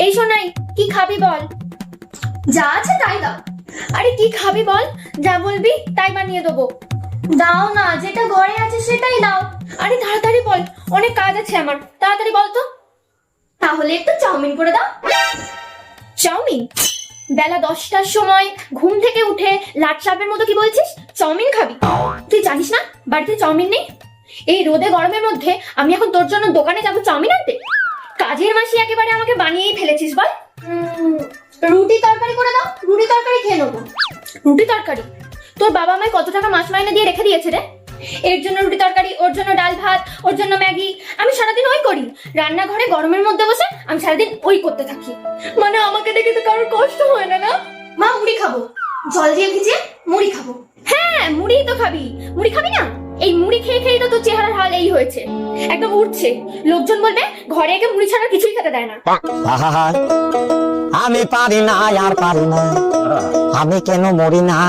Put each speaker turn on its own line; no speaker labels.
এই শোনাই, কি খাবি বল?
যা আছে তাই দাও।
আরে কি খাবি বল, যা বলবি তাই বানিয়ে দেবো।
দাও না, যেটা ঘরে আছে সেটাই দাও।
আরে তাড়াতাড়ি বল, অনেক কাজ আছে আমার, তাড়াতাড়ি বল তো।
তাহলে একটু চাউমিন করে দাও।
চাউমিন? বেলা 10টার সময় ঘুম থেকে উঠে লাট সাপের মতো কি বলছিস চাউমিন খাবি? তুই জানিস না বাড়িতে চাউমিন নেই? এই রোদে গরমের মধ্যে আমি এখন তোর জন্য দোকানে যাবো চাউমিন আনতে? কাজের মাসি একেবারে আমাকে বানিয়েই ফেলেছিস বল।
রুটি তরকারি করে দাও, রুটি তরকারি খেয়ে নেবো।
রুটি তরকারি? তোর বাবা আমায় কত টাকা মাস মাইনে দিয়ে রেখে দিয়েছে রে? এর জন্য রুটি তরকারি, ওর জন্য ডাল ভাত, ওর জন্য ম্যাগি। আমি সারাদিন ওই করি, রান্নাঘরে গরমের মধ্যে বসে আমি সারাদিন ওই করতে থাকি। মানে আমাকে দেখে তো কারোর কষ্ট হয় না? না
মা, মুড়ি খাবো, জল দিয়ে ভিজিয়ে মুড়ি খাবো।
হ্যাঁ, মুড়ি তো খাবি। মুড়ি খাবি না? এই মুড়ি খেয়ে খেয়েই তো তোর চেহারার হাল এই হয়েছে, একদম উঠছে। লোকজন বলবে ঘরে একে মুড়ি ছাড়া কিছুই খেতে দেয় না।
আমি পারি না আর পারি না, আমি কেন মরি না।